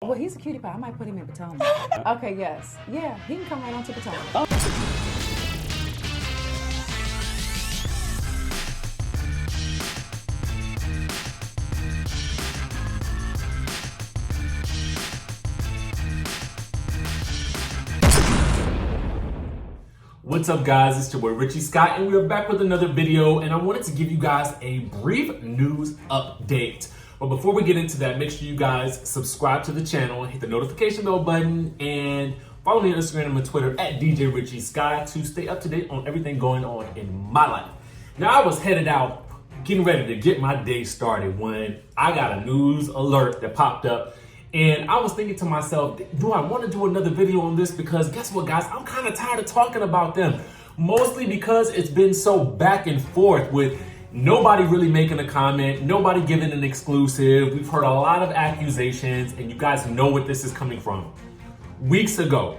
Well, he's a cutie pie. I might put him in Potomac. Okay, yes. Yeah, he can come right on to Potomac. What's up, guys? It's your boy DJRichieSkye, and we're back with another video, and I wanted to give you guys a brief news update. But before we get into that, make sure you guys subscribe to the channel, hit the notification bell button, and follow me on Instagram and Twitter at DJRichieSkye to stay up to date on everything going on in my life. Now, I was headed out, getting ready to get my day started when I got a news alert that popped up. And I was thinking to myself, do I want to do another video on this? Because guess what, guys? I'm kind of tired of talking about them. Mostly because it's been so back and forth with nobody really making a comment, nobody giving an exclusive. We've heard a lot of accusations, and you guys know what this is coming from. Weeks ago,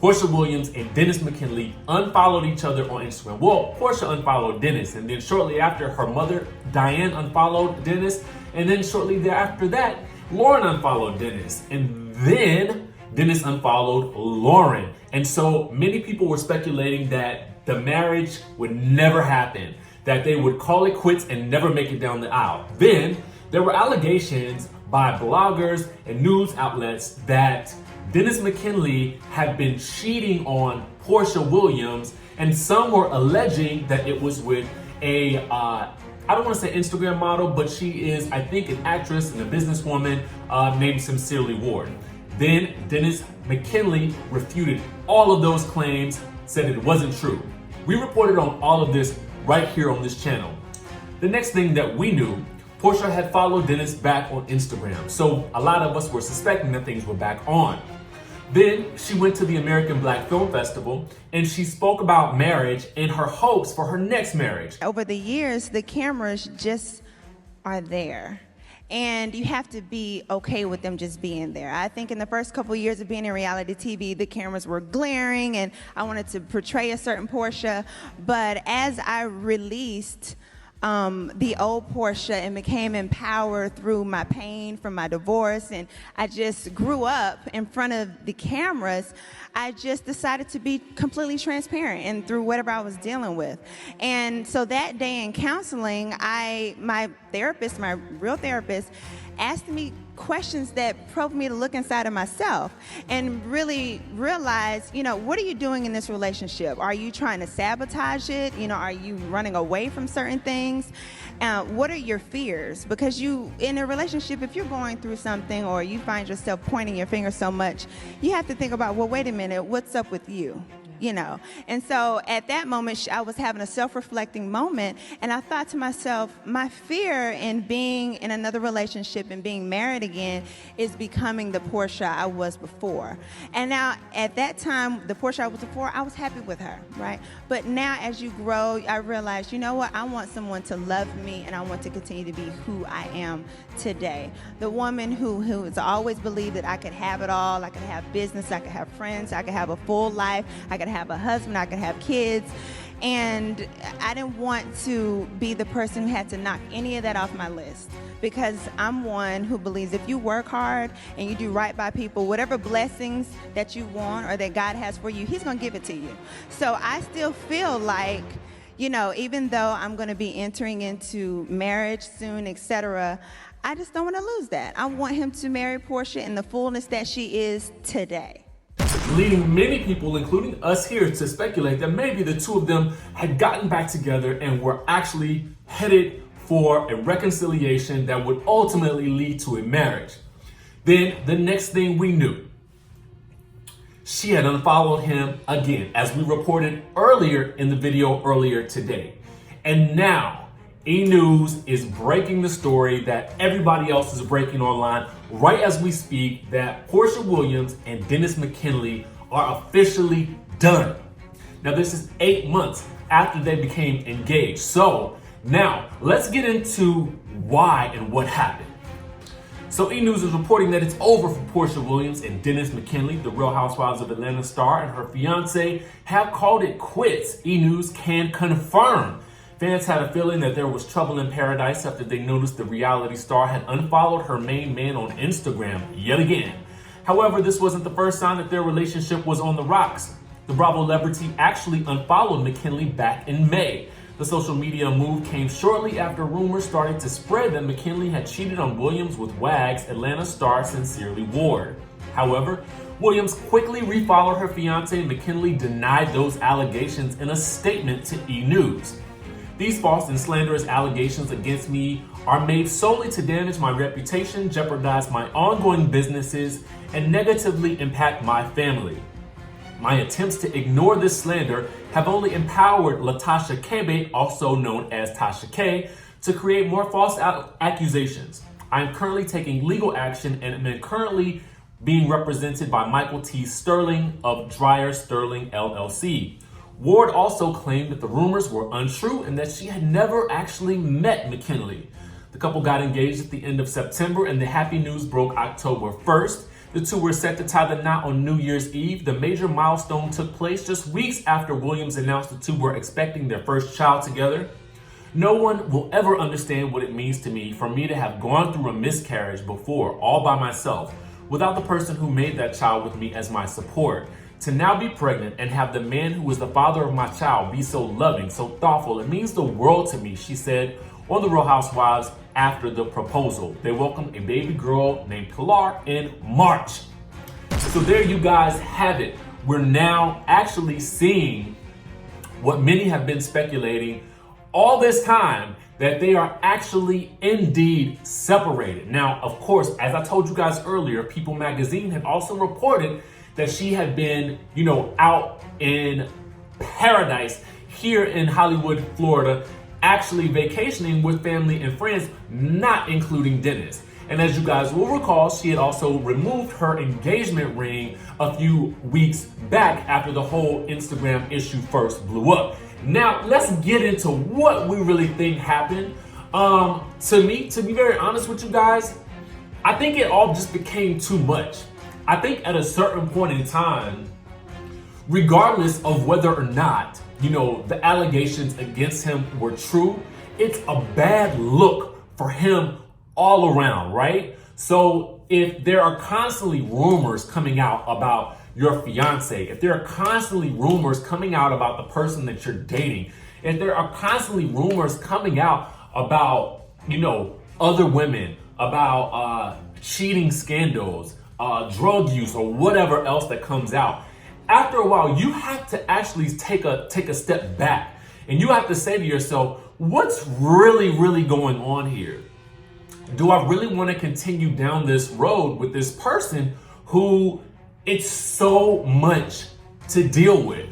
Porsha Williams and Dennis McKinley unfollowed each other on Instagram. Well, Porsha unfollowed Dennis, and then shortly after, her mother, Diane, unfollowed Dennis, and then shortly thereafter that, Lauren unfollowed Dennis, and then Dennis unfollowed Lauren. And so many people were speculating that the marriage would never happen, that they would call it quits and never make it down the aisle. Then there were allegations by bloggers and news outlets that Dennis McKinley had been cheating on Porsha Williams, and some were alleging that it was with a I don't want to say Instagram model, but she is, I think, an actress and a businesswoman named Sincerely Ward. Then Dennis McKinley refuted all of those claims, said it wasn't true. We reported on all of this right here on this channel. The next thing that we knew, Porsha had followed Dennis back on Instagram. So a lot of us were suspecting that things were back on. Then she went to the American Black Film Festival and she spoke about marriage and her hopes for her next marriage. Over the years, the cameras just are there. And you have to be okay with them just being there. I think in the first couple of years of being in reality TV, the cameras were glaring and I wanted to portray a certain Porsha. But as I released the old Porsha and became empowered through my pain from my divorce, and I just grew up in front of the cameras, I just decided to be completely transparent and through whatever I was dealing with. And so that day in counseling, my therapist, my real therapist, asked me questions that proved me to look inside of myself and really realize, what are you doing in this relationship? Are you trying to sabotage it? Are you running away from certain things? What are your fears? Because in a relationship, if you're going through something or you find yourself pointing your finger so much, you have to think about, well, wait a minute, what's up with you? And so at that moment, I was having a self-reflecting moment, and I thought to myself, my fear in being in another relationship and being married again is becoming the Porsha I was before. And now at that time, the Porsha I was before, I was happy with her, right? But now as you grow, I realized, you know what? I want someone to love me, and I want to continue to be who I am today. The woman who has always believed that I could have it all. I could have business, I could have friends, I could have a full life, I could have a husband, I could have kids. And I didn't want to be the person who had to knock any of that off my list, because I'm one who believes if you work hard and you do right by people, whatever blessings that you want or that God has for you, He's going to give it to you. So I still feel like, even though I'm going to be entering into marriage soon, etc., I just don't want to lose that. I want him to marry Porsha in the fullness that she is today. Leading many people, including us here, to speculate that maybe the two of them had gotten back together and were actually headed for a reconciliation that would ultimately lead to a marriage. Then the next thing we knew, she had unfollowed him again, as we reported earlier in the video earlier today. And now, E-News is breaking the story that everybody else is breaking online right as we speak, that Porsha Williams and Dennis McKinley are officially done. Now, this is 8 months after they became engaged. So now let's get into why and what happened. So E-News is reporting that it's over for Porsha Williams and Dennis McKinley. The Real Housewives of Atlanta star and her fiance have called it quits. E-News can confirm. Fans had a feeling that there was trouble in paradise after they noticed the reality star had unfollowed her main man on Instagram yet again. However, this wasn't the first sign that their relationship was on the rocks. The Bravo celebrity actually unfollowed McKinley back in May. The social media move came shortly after rumors started to spread that McKinley had cheated on Williams with Wags Atlanta star Sincerely Ward. However, Williams quickly refollowed her fiance. McKinley denied those allegations in a statement to E! News. These false and slanderous allegations against me are made solely to damage my reputation, jeopardize my ongoing businesses, and negatively impact my family. My attempts to ignore this slander have only empowered Latasha Kebe, also known as Tasha K, to create more false accusations. I am currently taking legal action and am currently being represented by Michael T. Sterling of Dreyer Sterling LLC. Ward also claimed that the rumors were untrue and that she had never actually met McKinley. The couple got engaged at the end of September and the happy news broke October 1st. The two were set to tie the knot on New Year's Eve. The major milestone took place just weeks after Williams announced the two were expecting their first child together. No one will ever understand what it means to me for me to have gone through a miscarriage before all by myself, without the person who made that child with me as my support. To now be pregnant and have the man who was the father of my child be so loving, so thoughtful, it means the world to me, she said on the Real Housewives after the proposal. They welcomed a baby girl named Pilar in March. So there you guys have it. We're now actually seeing what many have been speculating all this time, that they are actually indeed separated. Now, of course, as I told you guys earlier, People magazine had also reported that she had been, out in paradise here in Hollywood, Florida, actually vacationing with family and friends, not including Dennis. And as you guys will recall, she had also removed her engagement ring a few weeks back after the whole Instagram issue first blew up. Now, let's get into what we really think happened. To me, to be very honest with you guys, I think it all just became too much. I think at a certain point in time, regardless of whether or not, the allegations against him were true, it's a bad look for him all around, right? So if there are constantly rumors coming out about your fiance, if there are constantly rumors coming out about the person that you're dating, if there are constantly rumors coming out about, other women, about cheating scandals, drug use, or whatever else that comes out, after a while, you have to actually take a step back and you have to say to yourself, what's really, really going on here? Do I really want to continue down this road with this person who it's so much to deal with?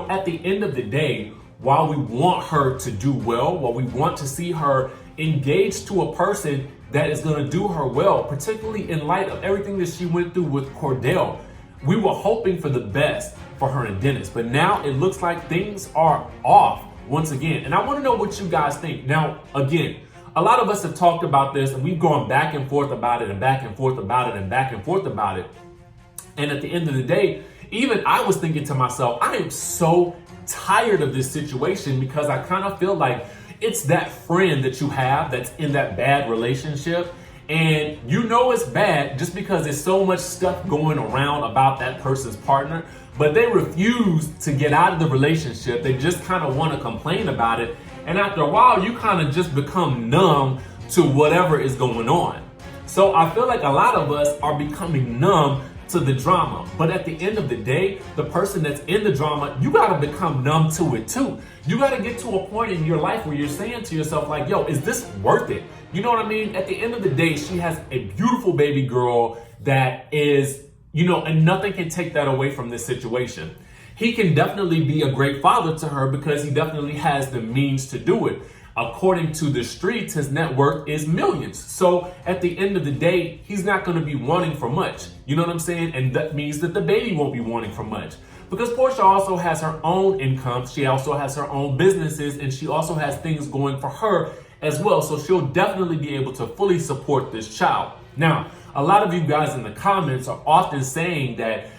At the end of the day, while we want her to do well, while we want to see her engaged to a person that is going to do her well, particularly in light of everything that she went through with Cordell, we were hoping for the best for her and Dennis, but now it looks like things are off once again. And I want to know what you guys think. Now, again, a lot of us have talked about this and we've gone back and forth about it and back and forth about it and back and forth about it. And at the end of the day, even I was thinking to myself, I am so tired of this situation, because I kind of feel like it's that friend that you have that's in that bad relationship. And it's bad just because there's so much stuff going around about that person's partner, but they refuse to get out of the relationship. They just kind of want to complain about it. And after a while, you kind of just become numb to whatever is going on. So I feel like a lot of us are becoming numb to the drama. But at the end of the day, the person that's in the drama, you got to become numb to it too. You got to get to a point in your life where you're saying to yourself, like, yo, is this worth it? You know what I mean? At the end of the day, she has a beautiful baby girl that is, and nothing can take that away from this situation. He can definitely be a great father to her because he definitely has the means to do it. According to the streets, his net worth is millions. So at the end of the day, he's not going to be wanting for much. You know what I'm saying? And that means that the baby won't be wanting for much. Because Porsha also has her own income. She also has her own businesses, and she also has things going for her as well. So she'll definitely be able to fully support this child. Now, a lot of you guys in the comments are often saying that,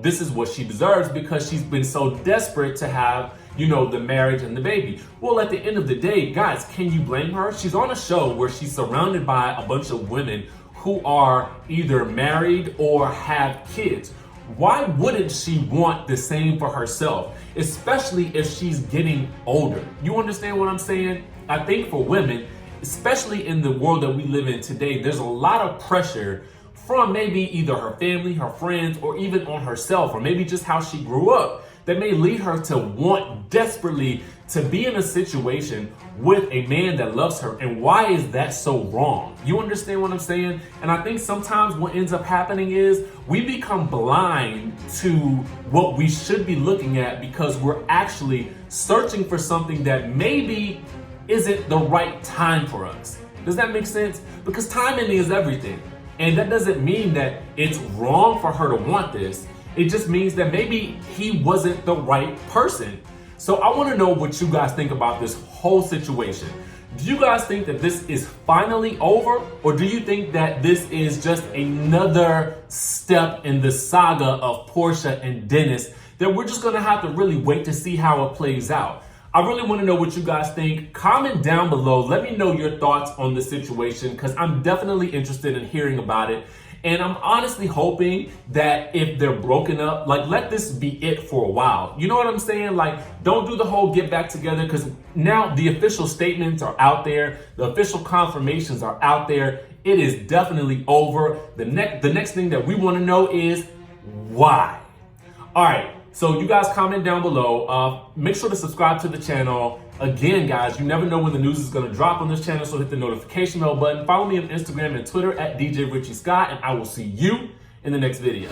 this is what she deserves because she's been so desperate to have, the marriage and the baby. Well, at the end of the day, guys, can you blame her? She's on a show where she's surrounded by a bunch of women who are either married or have kids. Why wouldn't she want the same for herself, especially if she's getting older? You understand what I'm saying? I think for women, especially in the world that we live in today, there's a lot of pressure from maybe either her family, her friends, or even on herself, or maybe just how she grew up, that may lead her to want desperately to be in a situation with a man that loves her. And why is that so wrong? You understand what I'm saying? And I think sometimes what ends up happening is we become blind to what we should be looking at because we're actually searching for something that maybe isn't the right time for us. Does that make sense? Because timing is everything. And that doesn't mean that it's wrong for her to want this. It just means that maybe he wasn't the right person. So I want to know what you guys think about this whole situation. Do you guys think that this is finally over? Or do you think that this is just another step in the saga of Porsha and Dennis that we're just going to have to really wait to see how it plays out? I really want to know what you guys think. Comment down below. Let me know your thoughts on the situation because I'm definitely interested in hearing about it. And I'm honestly hoping that if they're broken up, like let this be it for a while. You know what I'm saying? Like don't do the whole get back together because now the official statements are out there. The official confirmations are out there. It is definitely over. The next thing that we want to know is why. All right. So you guys comment down below. Make sure to subscribe to the channel. Again, guys, you never know when the news is going to drop on this channel, so hit the notification bell button. Follow me on Instagram and Twitter at DJRichieSkye, and I will see you in the next video.